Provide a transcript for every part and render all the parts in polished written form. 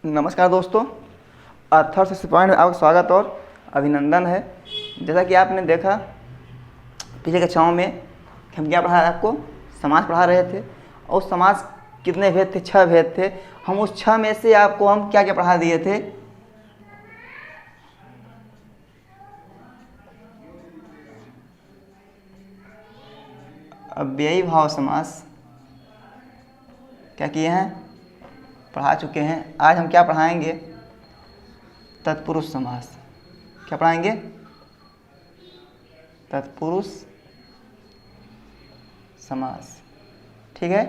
नमस्कार दोस्तों, अर्थशास्त्र पॉइंट में आपका स्वागत और अभिनंदन है। जैसा कि आपने देखा पिछले कक्षाओं में हम क्या पढ़ा आपको, समास पढ़ा रहे थे और समास कितने भेद थे, 6 भेद थे। हम उस 6 में से आपको हम क्या क्या पढ़ा दिए थे, अव्ययी भाव समास क्या किए हैं, पढ़ा चुके हैं। आज हम क्या पढ़ाएंगे, तत्पुरुष समास। क्या पढ़ाएंगे, तत्पुरुष समास। ठीक है,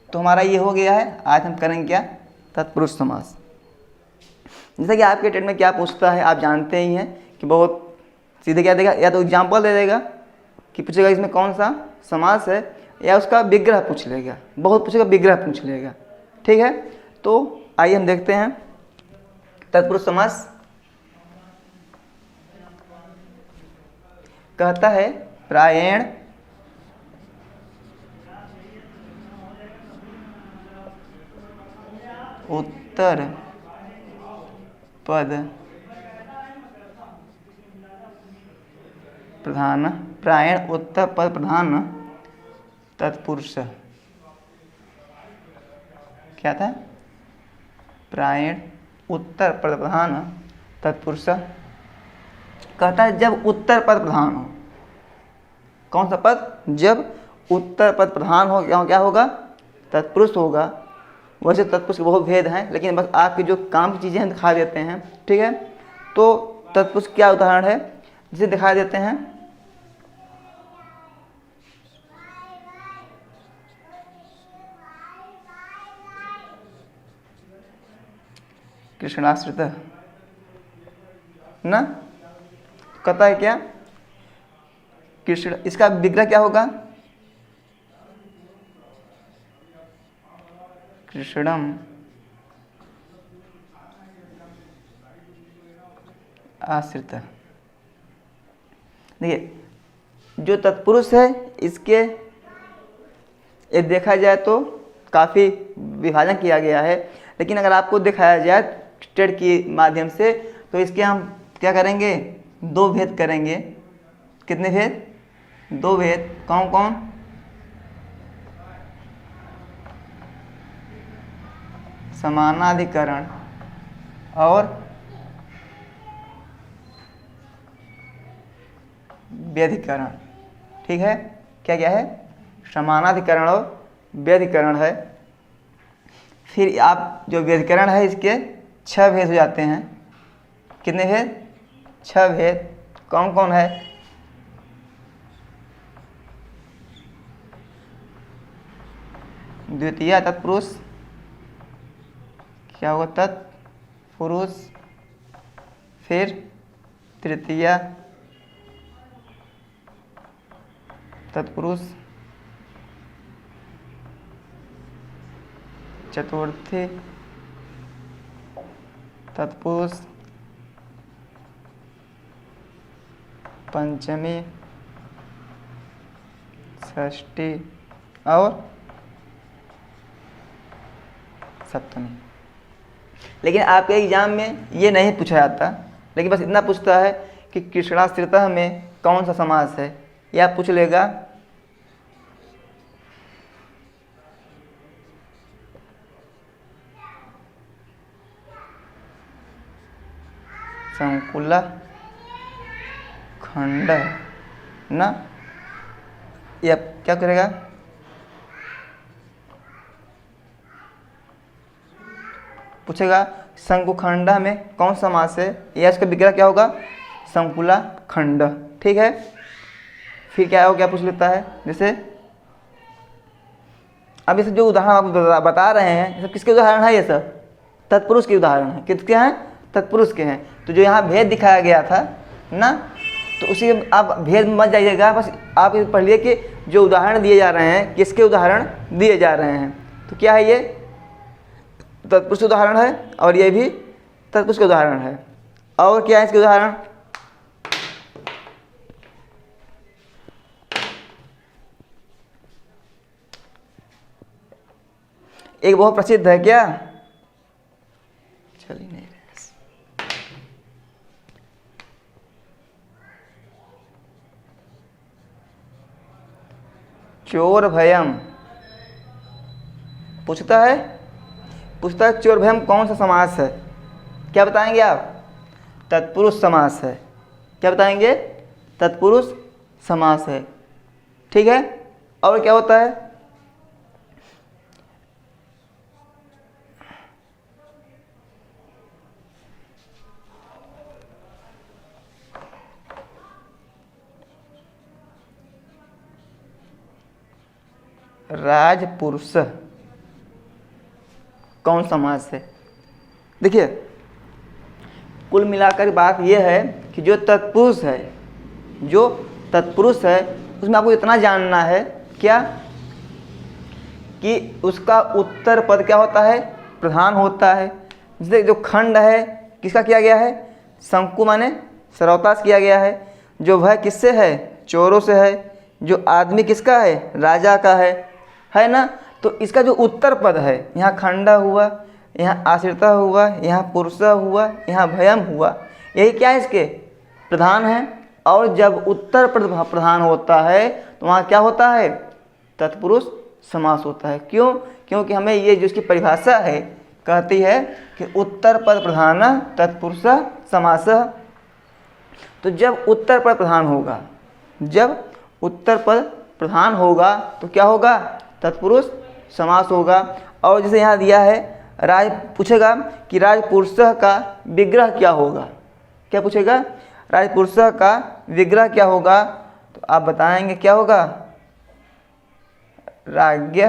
तो हमारा ये हो गया है। आज हम करेंगे क्या, तत्पुरुष समास। जैसा कि आपके टेट में क्या पूछता है, आप जानते ही हैं कि बहुत सीधे क्या देगा, या तो एग्जाम्पल दे देगा कि पूछेगा इसमें कौन सा समास है, या उसका विग्रह पूछ लेगा। बहुत पूछेगा, विग्रह पूछ लेगा। ठीक है, तो आइए हम देखते हैं तत्पुरुष समास। कहता है प्रायेण उत्तर पद प्रधान, प्रायेण उत्तर पद प्रधान तत्पुरुष। क्या था, प्रायेण उत्तर पद प्रधान तत्पुरुष। कहता है जब उत्तर पद प्रधान हो, कौन सा पद, जब उत्तर पद प्रधान हो क्या होगा, तत्पुरुष होगा। वैसे तत्पुरुष के बहुत भेद हैं, लेकिन बस आपकी जो काम की चीज़ें दिखा देते हैं। ठीक है, तो तत्पुरुष क्या उदाहरण है जिसे दिखा देते हैं। कृष्णाश्रित ना, कहता है क्या, कृष्ण। इसका विग्रह क्या होगा, कृष्णम आश्रित। देखिए, जो तत्पुरुष है इसके ये देखा जाए तो काफ़ी विभाजन किया गया है, लेकिन अगर आपको दिखाया जाए टेट के माध्यम से तो इसके हम क्या करेंगे, 2 भेद करेंगे। कितने भेद, 2 भेद। कौन कौन, समानाधिकरण और व्यधिकरण। ठीक है, क्या क्या है, समानाधिकरण और व्यधिकरण है। फिर आप जो व्यधिकरण है इसके 6 भेद हो जाते हैं। कितने भेद, 6 भेद। कौन कौन है, द्वितीय तत्पुरुष, क्या होगा, तत्पुरुष। फिर तृतीय तत्पुरुष, चतुर्थी तत्पुरुष, पंचमी, षष्ठी और सप्तमी। लेकिन आपके एग्जाम में ये नहीं पूछा जाता, लेकिन बस इतना पूछता है कि कृष्णाश्रित में कौन सा समास है, या पूछ लेगा संकुल खंड ना, या क्या करेगा, पूछेगा शंकुखंड में कौन सा समास है, या इसका विग्रह क्या होगा, संकुला खंड। ठीक है, फिर क्या हो, क्या पूछ लेता है, जैसे अब ये सब जो उदाहरण आप बता रहे हैं ये सब किसके उदाहरण है, ये सब तत्पुरुष के उदाहरण है। किसके हैं, तत्पुरुष के हैं। तो जो यहाँ भेद दिखाया गया था ना, तो उसी आप भेद मत जाइएगा, बस आप ये पढ़ लिए कि जो उदाहरण दिए जा रहे हैं किसके उदाहरण दिए जा रहे हैं। तो क्या है, ये तत्पुरुष उदाहरण है और ये भी तत्पुरुष के उदाहरण है। और क्या है इसके उदाहरण, एक बहुत प्रसिद्ध है क्या, चल ही नहीं रहे। चोर भयम पूछता है चोर भयम कौन सा समास है? क्या बताएंगे आप? तत्पुरुष समास है। क्या बताएंगे? तत्पुरुष समास है। ठीक है। और क्या होता है? राजपुरुष कौन समास है? देखिए, कुल मिलाकर बात यह है कि जो तत्पुरुष है उसमें आपको इतना जानना है क्या कि उसका उत्तर पद क्या होता है? प्रधान होता है। जैसे जो खंड है किसका किया गया है? शंकु माने सरौता से किया गया है। जो भय किससे है? चोरों से है। जो आदमी किसका है? राजा का है ना। तो इसका जो उत्तर पद है, यहाँ खंडा हुआ, यहाँ आश्रिता हुआ, यहाँ पुरुषा हुआ, यहाँ भयम हुआ, यही क्या है? इसके प्रधान है। और जब उत्तर पद प्रधान होता है तो वहाँ क्या होता है? तत्पुरुष समास होता है। क्यों? क्योंकि हमें ये जो इसकी परिभाषा है कहती है कि उत्तर पद प्रधान तत्पुरुष समास। तो जब उत्तर पद प्रधान होगा तो क्या होगा? तत्पुरुष समास होगा। और जैसे यहाँ दिया है, राज पूछेगा कि राजपुरुष का विग्रह क्या होगा? क्या पूछेगा? राजपुरुष का विग्रह क्या होगा? तो आप बताएंगे क्या होगा? राज्ञ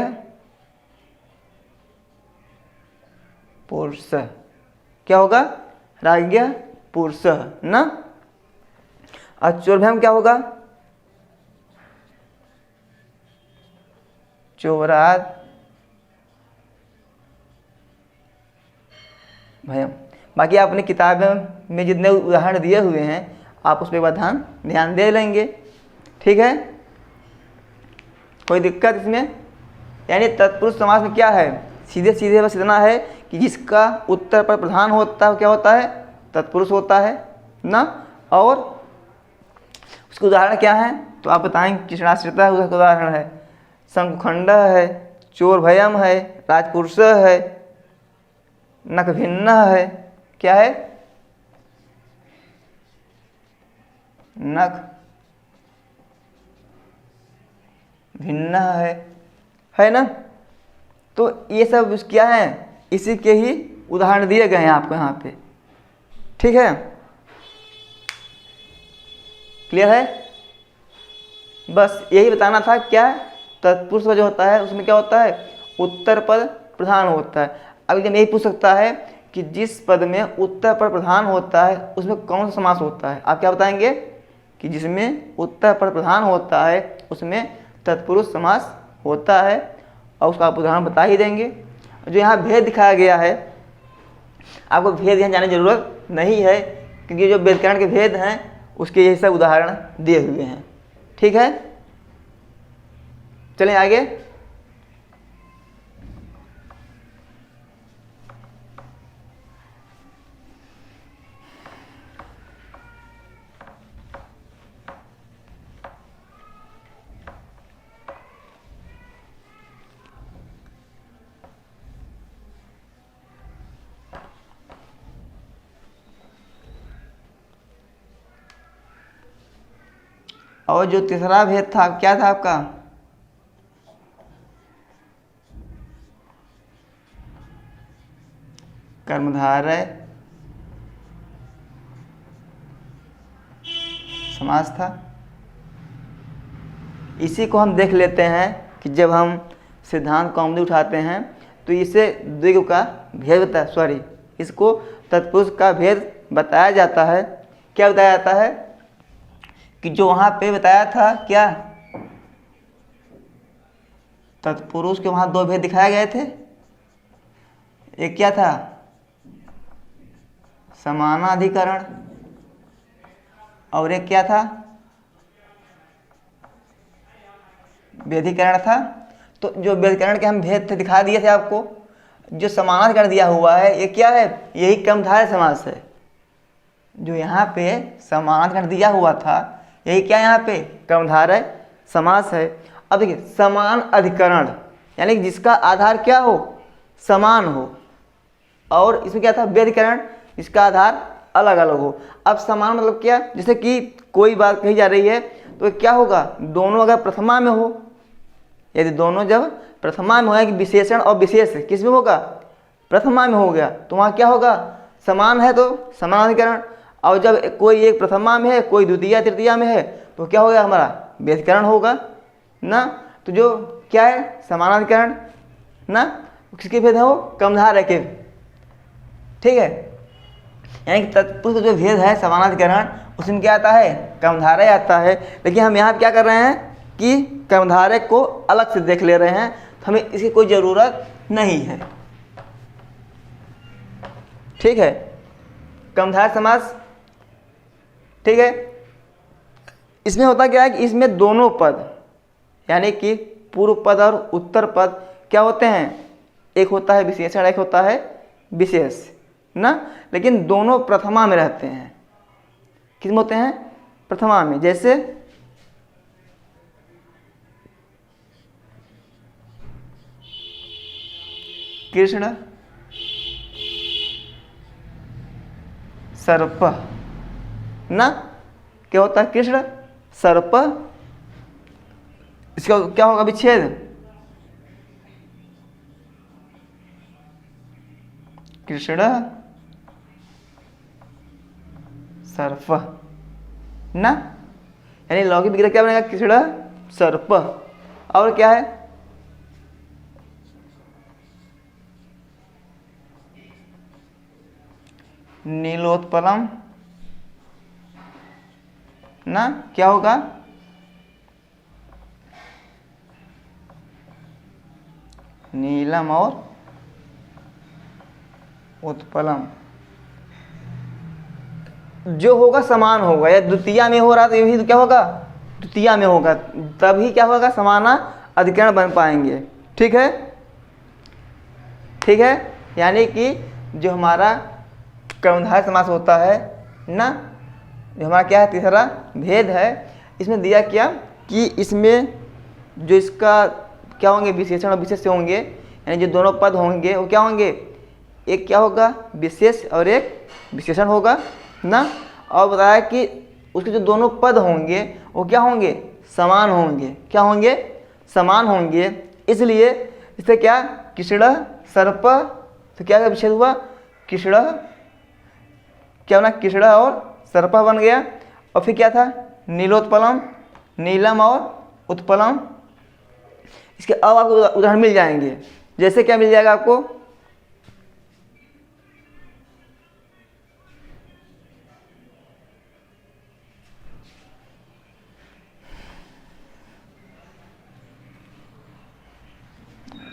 पुरुष। क्या होगा? राज्ञ पुरुष ना। और चोरभयम क्या होगा? चोराद भयम। बाकी आप अपनी किताबों में जितने उदाहरण दिए हुए हैं आप उस पर एक बार ध्यान दे लेंगे। ठीक है। कोई दिक्कत इसमें? यानी तत्पुरुष समास में क्या है? सीधे बस इतना है कि जिसका उत्तर पर प्रधान होता है क्या होता है? तत्पुरुष होता है ना। और उसके उदाहरण क्या है? तो आप बताएंगे कृष्णाश्रिता है, उसका उदाहरण है शंकुखंड है, चोर भयम है, राजपुरुष है, नख भिन्न है। क्या है? नख भिन्न है ना। तो ये सब क्या है? इसी के ही उदाहरण दिए गए हैं आपको यहाँ पे। ठीक है। क्लियर है? बस यही बताना था। क्या तत्पुरुष जो होता है उसमें क्या होता है? उत्तर पद प्रधान होता है। अब जब यही पूछ सकता है कि जिस पद में उत्तर पद प्रधान होता है उसमें कौन सा समास होता है? आप क्या बताएंगे? कि जिसमें उत्तर पद प्रधान होता है उसमें तत्पुरुष समास होता है। और उसका आप उदाहरण बता ही देंगे। जो यहाँ भेद दिखाया गया है, आपको भेद यहाँ जाने की जरूरत नहीं है, क्योंकि जो व्याकरण के भेद हैं उसके यही सब उदाहरण दिए हुए हैं। ठीक है। चलें आगे। और जो तीसरा भेद था क्या था आपका? कर्मधारय समास था। इसी को हम देख लेते हैं कि जब हम सिद्धांत कौमुदी उठाते हैं तो इसे द्विगु का भेद इसको तत्पुरुष का भेद बताया जाता है। क्या बताया जाता है? कि जो वहाँ पे बताया था क्या, तत्पुरुष के वहाँ दो भेद दिखाए गए थे। एक क्या था? समानाधिकरण। और एक क्या था? व्यधिकरण था। तो जो व्यधिकरण के हम भेद थे दिखा दिए थे आपको। जो समानाधिकरण दिया हुआ है ये क्या है, यही कर्मधारय समास है। जो यहाँ पे समानाधिकरण दिया हुआ था यही क्या यहाँ पे कर्मधारय समास है। अब देखिए समान अधिकरण यानी कि जिसका आधार क्या हो, समान हो, और इसमें क्या था व्यधिकरण, इसका आधार अलग अलग हो। अब समान मतलब क्या, जैसे कि कोई बात कही जा रही है तो क्या होगा, दोनों अगर प्रथमा में हो, यदि दोनों जब प्रथमा में हो कि विशेषण और विशेष किस में होगा, प्रथमा में हो गया, तो वहाँ क्या होगा, समान है तो समानाधिकरण। और जब कोई एक प्रथमा में है कोई द्वितीय तृतीया में है तो क्या होगा, हमारा व्यधिकरण होगा ना। तो जो क्या है समानाधिकरण ना, किसके भेद है वो, कर्मधारय के, ठीक है। यानी कि तत्पुरुष का जो भेद है समानाधिकरण उसमें क्या आता है, कर्मधारय आता है। लेकिन हम यहाँ क्या कर रहे हैं कि कर्मधारय को अलग से देख ले रहे हैं, तो हमें इसकी कोई ज़रूरत नहीं है, ठीक है। कर्मधारय समास, ठीक है। इसमें होता क्या है कि इसमें दोनों पद यानी कि पूर्व पद और उत्तर पद क्या होते हैं, एक होता है विशेषण एक होता है विशेष ना, लेकिन दोनों प्रथमा में रहते हैं। किस में होते हैं, प्रथमा में। जैसे कृष्ण सर्प ना, क्या होता है कृष्ण सर्प, इसका क्या होगा विच्छेद, कृष्ण सर्प ना, यानी लौकिक विग्रह क्या बनेगा, कृष्ण सर्प। और क्या है, नीलोत्पलम ना, क्या होगा, नीलम और उत्पलम। जो होगा समान होगा, या द्वितीया में हो रहा तो ये भी तो क्या होगा, द्वितीया में होगा, तभी क्या होगा, समाना अधिकरण बन पाएंगे, ठीक है, ठीक है। यानी कि जो हमारा कर्मधारय समास होता है ना, जो हमारा क्या है तीसरा भेद है, इसमें दिया क्या कि इसमें जो इसका क्या होंगे, विशेषण और विशेष होंगे, यानी जो दोनों पद होंगे वो क्या होंगे, एक क्या होगा विशेष और एक विशेषण होगा ना। और बताया कि उसके जो दोनों पद होंगे वो क्या होंगे, समान होंगे, क्या होंगे, समान होंगे। इसलिए इससे क्या, कृष्ण सर्प, तो क्या विच्छेद हुआ, कृष्ण क्या बना, कृष्ण और सर्प बन गया। और फिर क्या था, नीलोत्पलम, नीलम और उत्पलम। इसके अब आपको उदाहरण मिल जाएंगे, जैसे क्या मिल जाएगा आपको,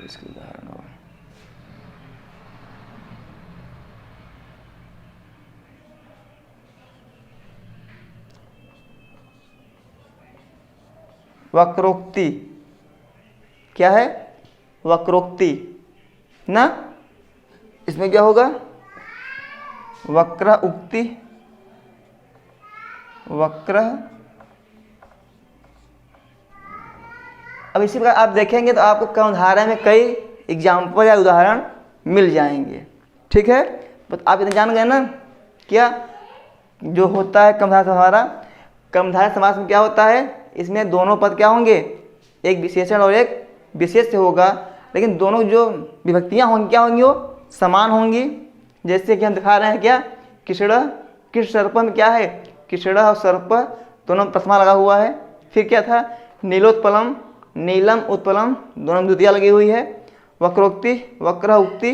इसके उदाहरण और वक्रोक्ति, क्या है, वक्रोक्ति ना, इसमें क्या होगा, वक्र उक्ति, वक्र। अब इसी प्रकार आप देखेंगे तो आपको कर्मधारय में कई एग्जाम्पल या उदाहरण मिल जाएंगे, ठीक है। बस आप इतने जान गए ना, क्या जो होता है कर्मधारय समास, हमारा कर्मधारय समास में क्या होता है, इसमें दोनों पद क्या होंगे, एक विशेषण और एक विशेष से होगा, लेकिन दोनों जो विभक्तियां होंगी क्या होंगी, वो समान होंगी। जैसे कि हम दिखा रहे हैं क्या, कृष्ण, कृष्ण सर्प में क्या है, कृष्ण और सर्प दोनों प्रथमा लगा हुआ है। फिर क्या था, नीलोत्पलम, नीलम उत्पलम दोनों में द्वितीया लगी हुई है। वक्रोक्ति, वक्र उक्ति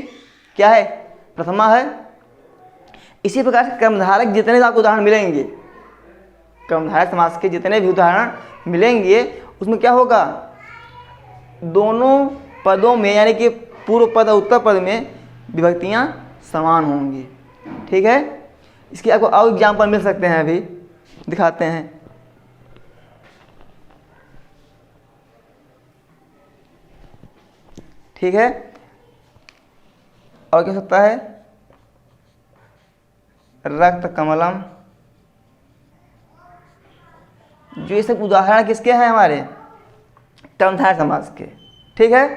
क्या है, प्रथमा है। इसी प्रकार से कर्मधारय जितने आपको उदाहरण मिलेंगे, कर्मधारय समास के जितने भी उदाहरण मिलेंगे उसमें क्या होगा, दोनों पदों में यानी कि पूर्व पद और उत्तर पद में विभक्तियां समान होंगी, ठीक है। इसके आपको और एग्जाम्पल मिल सकते हैं, अभी दिखाते हैं। ठीक है, और क्या हो सकता है, रक्त कमलम। जो ये सब उदाहरण किसके हैं, हमारे कर्मधारय समास के। ठीक है,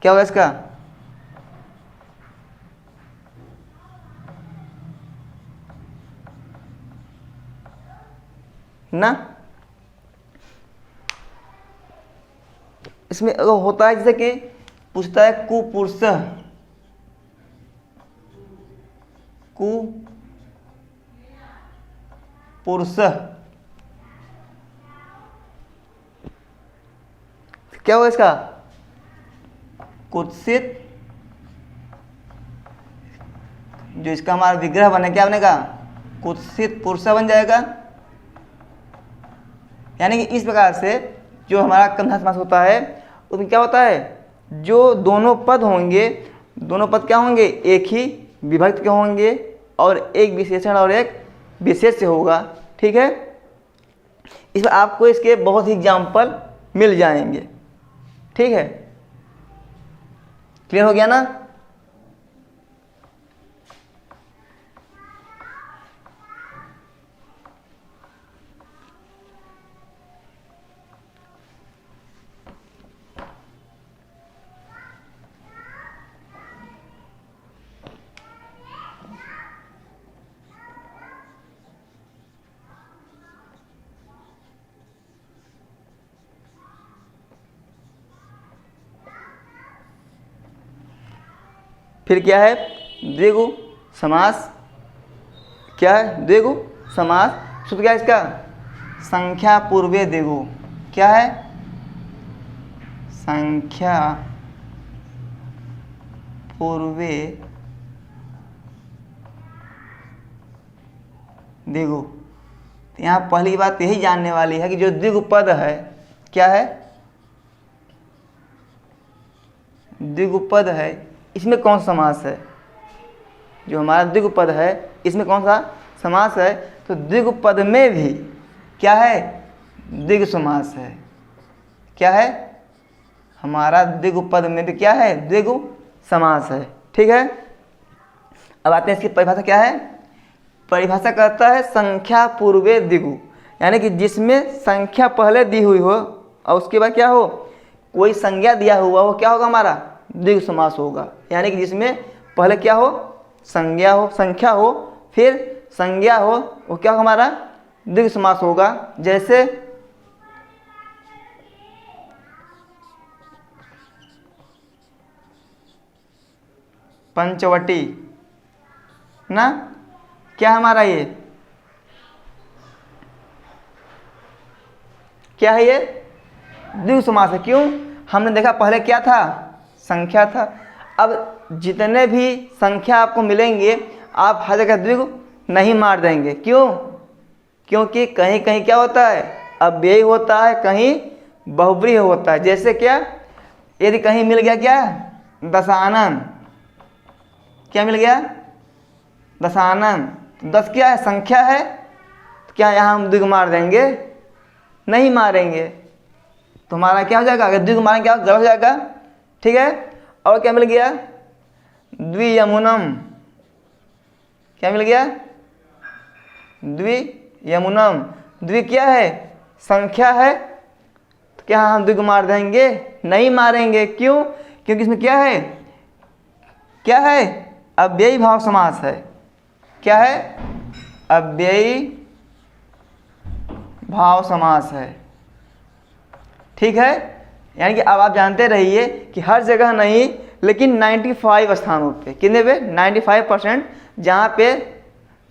क्या होगा इसका, ना। इसमें होता है जैसे कि पूछता है कुपुरुष, कुपुरुष, क्या होगा इसका, कुत्सित। जो इसका हमारा विग्रह बने, क्या बनेगा, कुत्सित पुरुष बन जाएगा। यानी कि इस प्रकार से जो हमारा कर्मधारय समास होता है उसमें क्या होता है, जो दोनों पद होंगे, दोनों पद क्या होंगे, एक ही विभक्त के होंगे और एक विशेषण और एक विशेष से होगा। ठीक है, इसमें आपको इसके बहुत ही एग्जाम्पल मिल जाएंगे। ठीक है, क्लियर हो गया ना। फिर क्या है, द्विगु समास। क्या है, द्विगु समास। सूत्र क्या है इसका, संख्या पूर्वे द्विगु। क्या है, संख्या पूर्वे द्विगु। यहाँ पहली बात यही जानने वाली है कि जो द्विगु पद है, क्या है, द्विगु पद है, इसमें कौन सा समास है। जो हमारा द्विगु पद है इसमें कौन सा समास है, तो द्विगु पद में भी क्या है, द्विगु समास है। क्या है, हमारा द्विगु पद में भी क्या है, द्विगु समास है। ठीक है, अब आते हैं इसकी परिभाषा। क्या है, परिभाषा करता है संख्या पूर्वे द्विगु, यानी कि जिसमें संख्या पहले दी हुई हो और उसके बाद क्या हो, कोई संज्ञा दिया हुआ हो, क्या होगा, हमारा द्विगु समास होगा। यानी कि जिसमें पहले क्या हो, संज्ञा हो, संख्या हो, फिर संज्ञा हो, वो क्या होगा, हमारा द्विगु समास होगा। जैसे पंचवटी ना, क्या हमारा ये, क्या है ये, द्विगु समास है। क्यों, हमने देखा पहले क्या था, संख्या था। अब जितने भी संख्या आपको मिलेंगे आप हर जगह द्विगु नहीं मार देंगे। क्यों, क्योंकि कहीं कहीं क्या होता है, अव्ययी होता है, कहीं बहुब्रीहि होता है। जैसे क्या, यदि कहीं मिल गया क्या, दशानन, क्या मिल गया, दशानन, 10 क्या है, संख्या है, तो क्या यहाँ हम द्विगु मार देंगे, नहीं मारेंगे। तो हमारा क्या हो जाएगा, अगर द्विगु मारेंगे क्या गलत हो जाएगा। ठीक है, और क्या मिल गया, द्वियमुनम, क्या मिल गया, द्वियमुनम। द्वि क्या है, संख्या है, तो क्या हम द्विगु मार देंगे, नहीं मारेंगे। क्यों, क्योंकि इसमें क्या है, क्या है, अव्ययी भाव समास है। क्या है, अव्ययी भाव समास है। ठीक है, यानी कि अब आप जानते रहिए कि हर जगह नहीं, लेकिन 95 स्थानों पे, कितने पे, 95%, जहाँ पे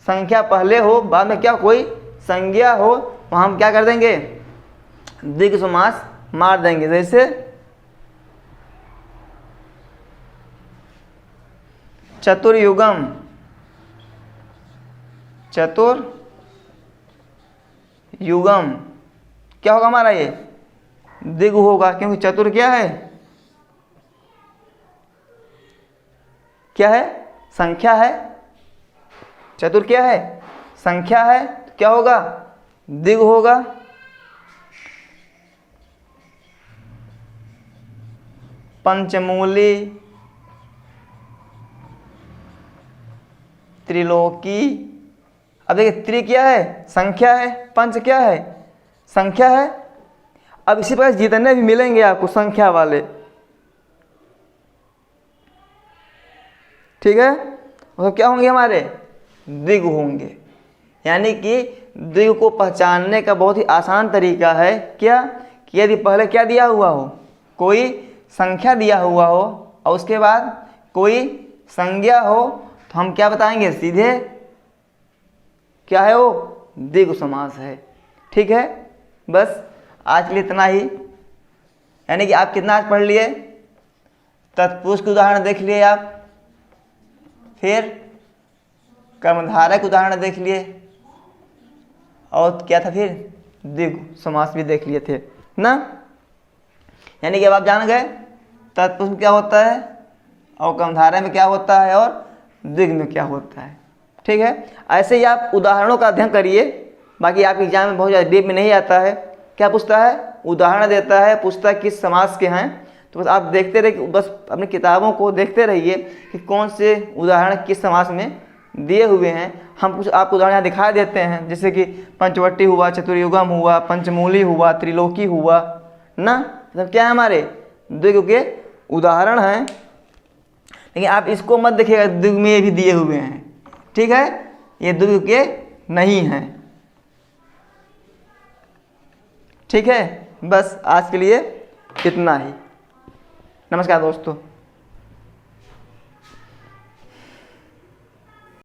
संख्या पहले हो, बाद में क्या कोई संज्ञा हो, वहाँ हम क्या कर देंगे, द्विगु समास मार देंगे। जैसे चतुर्युगम, चतुर्युगम, क्या होगा हमारा ये, द्विगु होगा, क्योंकि चतुर क्या है, क्या है, संख्या है। चतुर क्या है, संख्या है, तो क्या होगा, द्विगु होगा। पंचमूली, त्रिलोकी। अब देखिए त्रि क्या है? संख्या है, पंच क्या है? संख्या है। अब इसी प्रकार जितने भी मिलेंगे आपको संख्या वाले, ठीक है, वो क्या होंगे? हमारे द्विग होंगे। यानी कि द्विग को पहचानने का बहुत ही आसान तरीका है क्या, कि यदि पहले क्या दिया हुआ हो? कोई संख्या दिया हुआ हो और उसके बाद कोई संज्ञा हो, तो हम क्या बताएंगे? सीधे क्या है वो? द्विगु समास है। ठीक है, बस आज के लिए इतना ही। यानी कि आप कितना आज पढ़ लिए? तत्पुरुष के उदाहरण देख लिए आप, फिर कर्मधारय के उदाहरण देख लिए, और क्या था फिर? द्विगु समास भी देख लिए थे ना। यानी कि अब आप जान गए तत्पुरुष में क्या होता है और कर्मधारय में क्या होता है और द्विग में क्या होता है। ठीक है, ऐसे ही आप उदाहरणों का अध्ययन करिए। बाकी आपके एग्जाम में बहुत ज़्यादा डीप में नहीं आता है। क्या पूछता है? उदाहरण देता है, पूछता है किस समास के हैं। तो बस आप देखते रहिए, बस अपनी किताबों को देखते रहिए कि कौन से उदाहरण किस समास में दिए हुए हैं। हम कुछ आपको उदाहरण यहाँ दिखा देते हैं, जैसे कि पंचवटी हुआ, चतुर्युगम हुआ, पंचमूली हुआ, त्रिलोकी हुआ ना। मतलब क्या है? हमारे द्विग के उदाहरण हैं। लेकिन आप इसको मत देखिएगा द्विग में ये भी दिए हुए हैं। ठीक है, ये द्विग के नहीं हैं। ठीक है, बस आज के लिए इतना ही। नमस्कार दोस्तों।